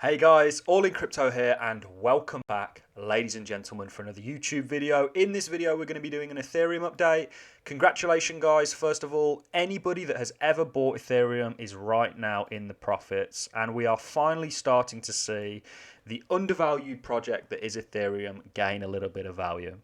Hey guys, All in Crypto here and welcome back, ladies and gentlemen, for another YouTube video. In this video, we're going to be doing an Ethereum update. Congratulations guys, first of all, anybody that has ever bought Ethereum is right now in the profits, and we are finally starting to see the undervalued project that is Ethereum gain a little bit of value.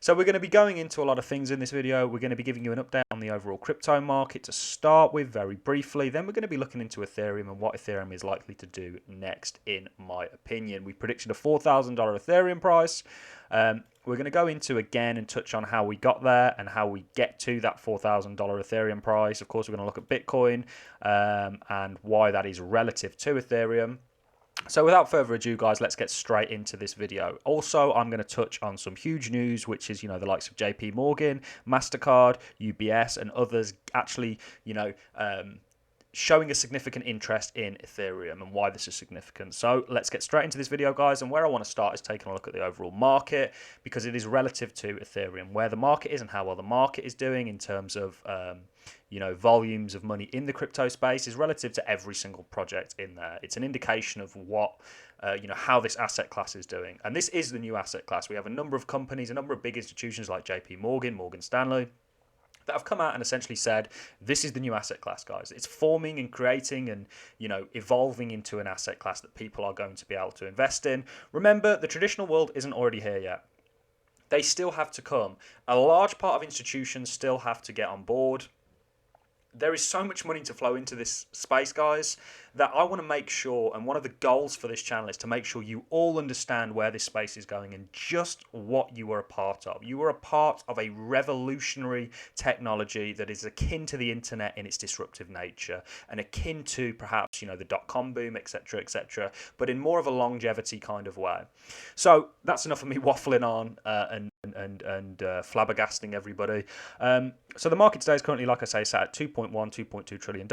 So we're going to be going into a lot of things in this video. We're going to be giving you an update on the overall crypto market to start with very briefly. Then we're going to be looking into Ethereum and what Ethereum is likely to do next, in my opinion. We predicted a $4,000 Ethereum price. We're going to go into again and touch on how we got there and how we get to that $4,000 Ethereum price. Of course, we're going to look at Bitcoin and why that is relative to Ethereum. So without further ado, guys, let's get straight into this video. Also, I'm going to touch on some huge news, which is, the likes of JP Morgan, MasterCard, UBS, and others actually, showing a significant interest in Ethereum and why this is significant. So let's get straight into this video, guys. And where I want to start is taking a look at the overall market, because it is relative to Ethereum, where the market is and how well the market is doing in terms of volumes of money in the crypto space is relative to every single project in there. It's an indication of what, how this asset class is doing. And this is the new asset class. We have a number of companies, a number of big institutions like JP Morgan, Morgan Stanley, that have come out and essentially said, this is the new asset class, guys. It's forming and creating and, evolving into an asset class that people are going to be able to invest in. Remember, the traditional world isn't already here yet. They still have to come. A large part of institutions still have to get on board. There is so much money to flow into this space, guys, that I want to make sure, and one of the goals for this channel is to make sure you all understand where this space is going and just what you are a part of. You are a part of a revolutionary technology that is akin to the internet in its disruptive nature and akin to perhaps, the dot-com boom, etc., etc., but in more of a longevity kind of way. So that's enough of me waffling on and flabbergasting everybody. So the market today is currently, like I say, sat at $2.2 trillion.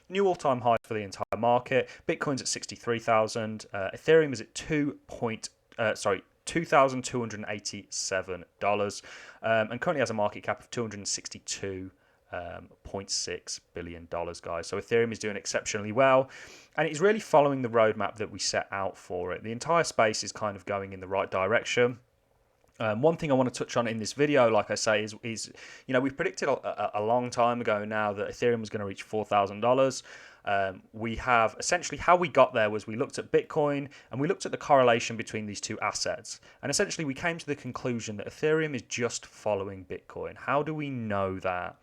New all-time high for the entire market. Bitcoin's at 63,000. Ethereum is at $2,287, and currently has a market cap of $262.6 billion, guys. So Ethereum is doing exceptionally well, and it's really following the roadmap that we set out for it. The entire space is kind of going in the right direction. One thing I want to touch on in this video, like I say, is we've predicted a long time ago now that Ethereum was going to reach $4,000. We have essentially, how we got there was we looked at Bitcoin and we looked at the correlation between these two assets, and essentially we came to the conclusion that Ethereum is just following Bitcoin. How do we know that?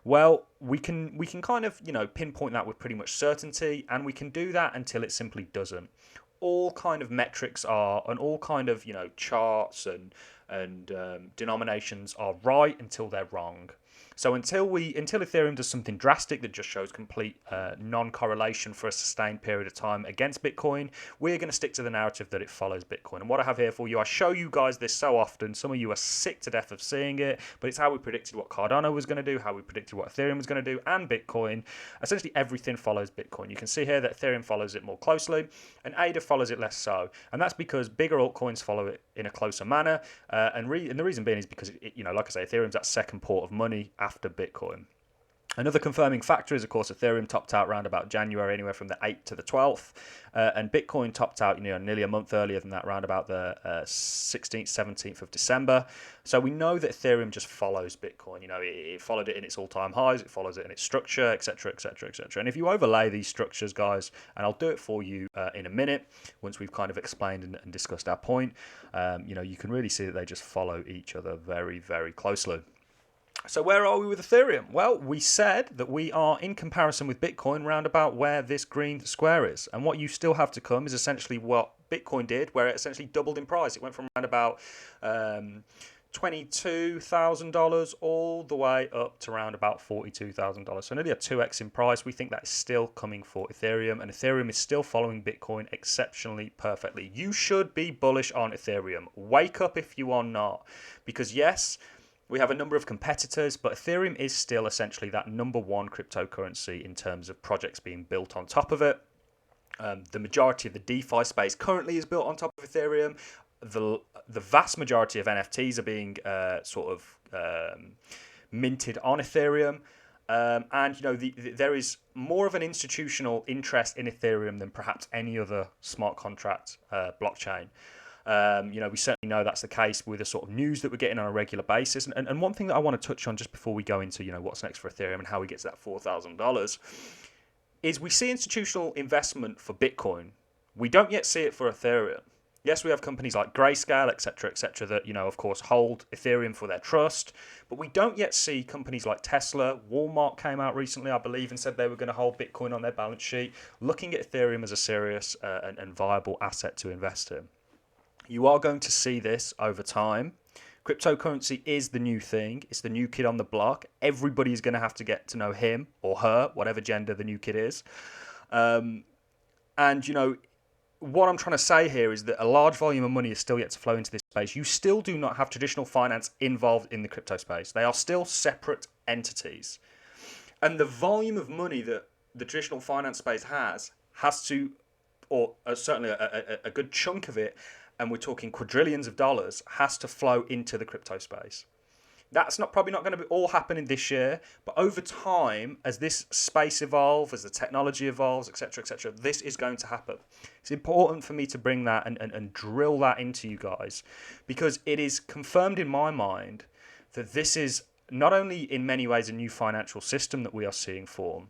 Well, we can kind of pinpoint that with pretty much certainty, and we can do that until it simply doesn't. All kind of metrics are, and all kind of charts and denominations are right until they're wrong. So until Ethereum does something drastic that just shows complete non-correlation for a sustained period of time against Bitcoin, we're going to stick to the narrative that it follows Bitcoin. And what I have here for you, I show you guys this so often. Some of you are sick to death of seeing it, but it's how we predicted what Cardano was going to do, how we predicted what Ethereum was going to do, and Bitcoin. Essentially everything follows Bitcoin. You can see here that Ethereum follows it more closely, and ADA follows it less so. And that's because bigger altcoins follow it in a closer manner. And the reason being is because, like I say, Ethereum's that second port of money after Bitcoin. Another confirming factor is, of course, Ethereum topped out around about January, anywhere from the 8th to the 12th. And Bitcoin topped out, nearly a month earlier than that, around about the 16th, 17th of December. So we know that Ethereum just follows Bitcoin. It followed it in its all-time highs, it follows it in its structure, etc., etc., etc. And if you overlay these structures, guys, and I'll do it for you in a minute, once we've kind of explained and discussed our point, you can really see that they just follow each other very, very closely. So where are we with Ethereum? Well, we said that we are, in comparison with Bitcoin, round about where this green square is. And what you still have to come is essentially what Bitcoin did, where it essentially doubled in price. It went from around about $22,000 all the way up to around about $42,000. So nearly a 2x in price. We think that is still coming for Ethereum, and Ethereum is still following Bitcoin exceptionally perfectly. You should be bullish on Ethereum. Wake up if you are not, because yes, we have a number of competitors, but Ethereum is still essentially that number one cryptocurrency in terms of projects being built on top of it. The majority of the DeFi space currently is built on top of Ethereum. The vast majority of NFTs are being minted on Ethereum. And there is more of an institutional interest in Ethereum than perhaps any other smart contract blockchain. We certainly know that's the case with the sort of news that we're getting on a regular basis. And one thing that I want to touch on just before we go into what's next for Ethereum and how we get to that $4,000 is we see institutional investment for Bitcoin. We don't yet see it for Ethereum. Yes, we have companies like Grayscale, etc., that, of course, hold Ethereum for their trust. But we don't yet see companies like Tesla. Walmart came out recently, I believe, and said they were going to hold Bitcoin on their balance sheet, looking at Ethereum as a serious and viable asset to invest in. You are going to see this over time. Cryptocurrency is the new thing. It's the new kid on the block. Everybody is going to have to get to know him or her, whatever gender the new kid is. What I'm trying to say here is that a large volume of money is still yet to flow into this space. You still do not have traditional finance involved in the crypto space. They are still separate entities. And the volume of money that the traditional finance space has to, or certainly a good chunk of it, and we're talking quadrillions of dollars, has to flow into the crypto space. That's probably not going to be all happening this year, but over time, as this space evolves, as the technology evolves, etc., this is going to happen. It's important for me to bring that and drill that into you guys, because it is confirmed in my mind that this is not only in many ways a new financial system that we are seeing form,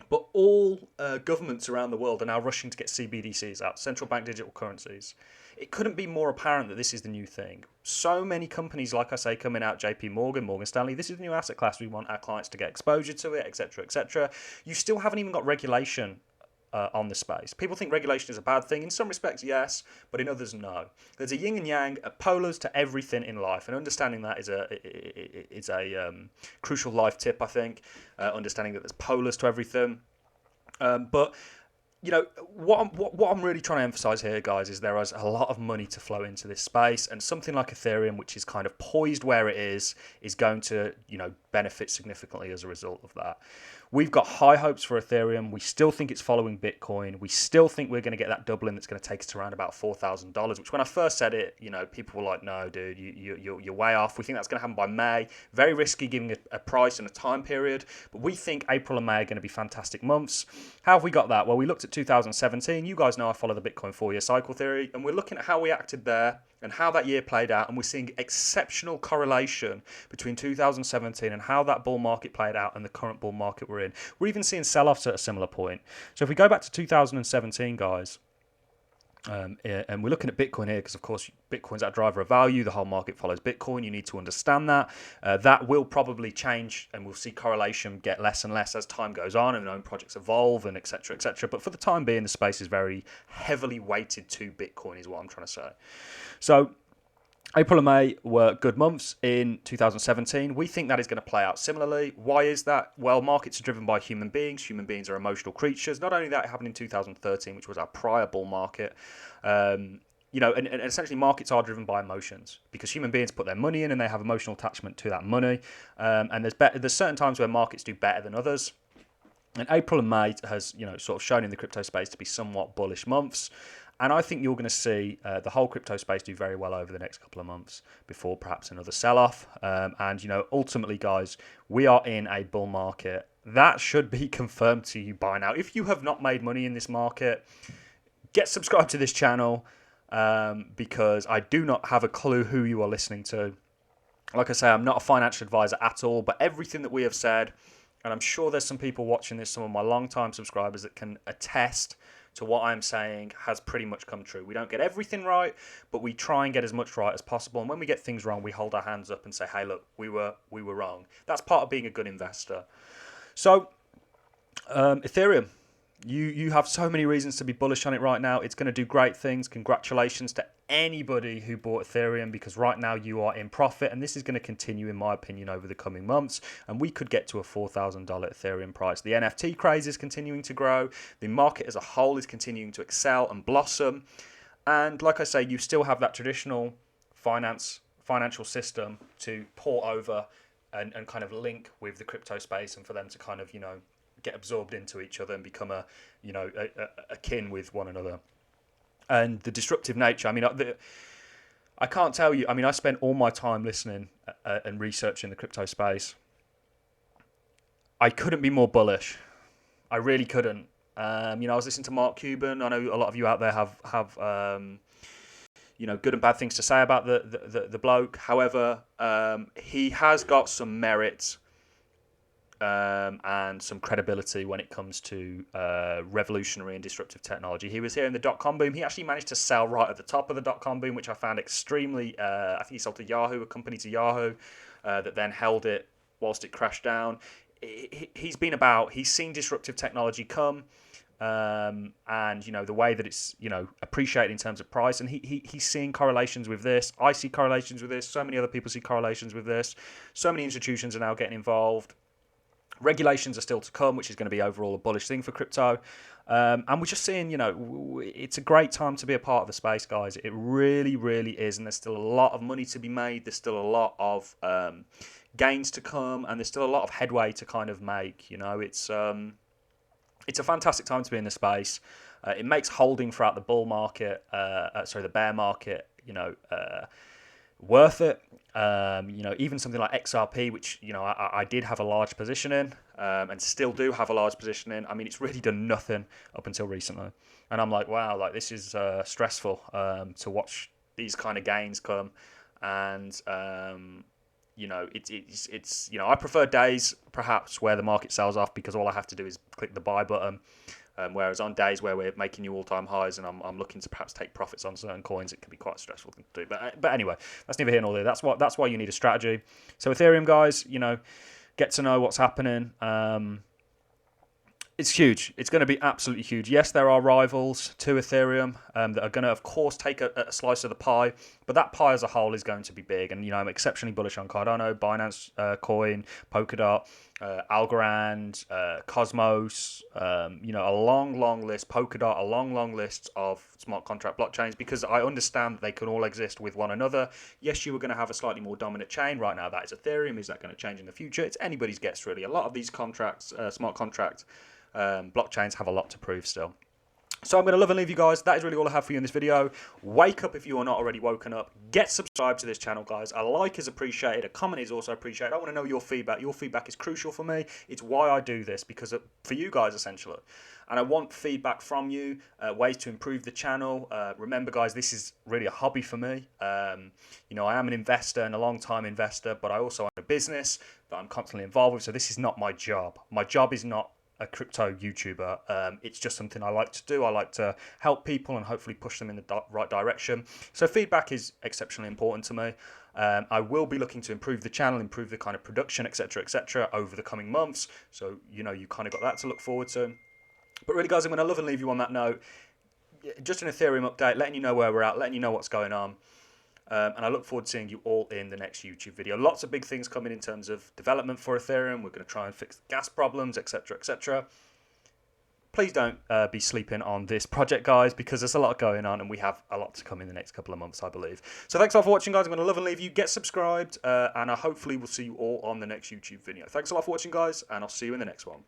but all governments around the world are now rushing to get CBDCs out, central bank digital currencies. It couldn't be more apparent that this is the new thing. So many companies, like I say, coming out, JP Morgan, Morgan Stanley, this is the new asset class. We want our clients to get exposure to it, etc. You still haven't even got regulation on the space. People think regulation is a bad thing. In some respects, yes, but in others, no. There's a yin and yang, a polars to everything in life, and understanding that is a crucial life tip, I think. Understanding that there's polars to everything. But what I'm really trying to emphasize here, guys, is there is a lot of money to flow into this space, and something like Ethereum, which is kind of poised where it is going to, benefit significantly as a result of that. We've got high hopes for Ethereum. We still think it's following Bitcoin. We still think we're going to get that doubling that's going to take us to around about $4,000, which when I first said it, people were like, no, dude, you're way off. We think that's going to happen by May. Very risky giving a price and a time period, but we think April and May are going to be fantastic months. How have we got that? Well, we looked at 2017. You guys know I follow the Bitcoin 4-year cycle theory, and we're looking at how we acted there and how that year played out, and we're seeing exceptional correlation between 2017 and how that bull market played out and the current bull market we're in. We're even seeing sell-offs at a similar point. So if we go back to 2017, guys, and we're looking at Bitcoin here because, of course, Bitcoin's that driver of value. The whole market follows Bitcoin. You need to understand that. That will probably change, and we'll see correlation get less and less as time goes on and own projects evolve and etc. But for the time being, the space is very heavily weighted to Bitcoin is what I'm trying to say. So April and May were good months in 2017. We think that is going to play out similarly. Why is that? Well, markets are driven by human beings. Human beings are emotional creatures. Not only that, it happened in 2013, which was our prior bull market. And essentially markets are driven by emotions because human beings put their money in and they have emotional attachment to that money. And there's certain times where markets do better than others. And April and May has, sort of shown in the crypto space to be somewhat bullish months. And I think you're going to see the whole crypto space do very well over the next couple of months before perhaps another sell-off. Ultimately, guys, we are in a bull market. That should be confirmed to you by now. If you have not made money in this market, get subscribed to this channel because I do not have a clue who you are listening to. Like I say, I'm not a financial advisor at all, but everything that we have said, and I'm sure there's some people watching this, some of my long-time subscribers that can attest to what I'm saying has pretty much come true. We don't get everything right, but we try and get as much right as possible. And when we get things wrong, we hold our hands up and say, hey, look, we were wrong. That's part of being a good investor. So Ethereum, you have so many reasons to be bullish on it right now. It's going to do great things. Congratulations to anybody who bought Ethereum because right now you are in profit, and this is going to continue, in my opinion, over the coming months, and we could get to a $4,000 Ethereum price. The NFT craze is continuing to grow. The market as a whole is continuing to excel and blossom, and like I say, you still have that traditional financial system to port over and kind of link with the crypto space, and for them to kind of get absorbed into each other and become akin with one another. And the disruptive nature, I can't tell you, I spent all my time listening and researching the crypto space. I couldn't be more bullish. I really couldn't. I was listening to Mark Cuban. I know a lot of you out there have good and bad things to say about the bloke. However, he has got some merit and some credibility when it comes to revolutionary and disruptive technology. He was here in the dot-com boom. He actually managed to sell right at the top of the dot-com boom, which I found extremely... I think he sold to Yahoo, a company to Yahoo, that then held it whilst it crashed down. He's been about... He's seen disruptive technology come, and the way that it's appreciated in terms of price, and he's seeing correlations with this. I see correlations with this. So many other people see correlations with this. So many institutions are now getting involved. Regulations are still to come, which is going to be overall a bullish thing for crypto. And we're just seeing, it's a great time to be a part of the space, guys. It really, really is. And there's still a lot of money to be made. There's still a lot of gains to come. And there's still a lot of headway to kind of make. It's a fantastic time to be in the space. It makes holding throughout the the bear market, worth it. Even something like XRP, which I did have a large position in, and still do have a large position in. I mean, it's really done nothing up until recently, and I'm like, wow, like this is stressful to watch these kind of gains come, and it's I prefer days perhaps where the market sells off because all I have to do is click the buy button. Whereas on days where we're making new all-time highs and I'm looking to perhaps take profits on certain coins, it can be quite a stressful thing to do. But anyway, that's neither here nor there. That's why you need a strategy. So Ethereum, guys, get to know what's happening. It's huge. It's going to be absolutely huge. Yes, there are rivals to Ethereum that are going to, of course, take a slice of the pie. But that pie as a whole is going to be big. And, I'm exceptionally bullish on Cardano, Binance Coin, Polkadot, Algorand, Cosmos, a long list, Polkadot, a long list of smart contract blockchains, because I understand that they can all exist with one another. Yes, you are going to have a slightly more dominant chain. Right now, that is Ethereum. Is that going to change in the future? It's anybody's guess, really. A lot of these contracts, smart contracts, blockchains have a lot to prove still. So I'm going to love and leave you guys. That is really all I have for you in this video. Wake up if you are not already woken up. Get subscribed to this channel, guys. A like is appreciated. A comment is also appreciated. I want to know your feedback. Your feedback is crucial for me. It's why I do this, because for you guys, essentially. And I want feedback from you, ways to improve the channel. Remember, guys, this is really a hobby for me. I am an investor and a long-time investor, but I also own a business that I'm constantly involved with. So this is not my job. My job is not a crypto YouTuber. It's just something I like to do. I like to help people and hopefully push them in the right direction. So feedback is exceptionally important to me. I will be looking to improve the channel, improve the kind of production, etc., over the coming months. So, you kind of got that to look forward to. But really, guys, I'm going to love and leave you on that note. Just an Ethereum update, letting you know where we're at, letting you know what's going on. And I look forward to seeing you all in the next YouTube video. Lots of big things coming in terms of development for Ethereum. We're going to try and fix the gas problems, etc. Please don't be sleeping on this project, guys, because there's a lot going on and we have a lot to come in the next couple of months, I believe. So thanks all for watching, guys. I'm going to love and leave you. Get subscribed, and I hopefully will see you all on the next YouTube video. Thanks a lot for watching, guys, and I'll see you in the next one.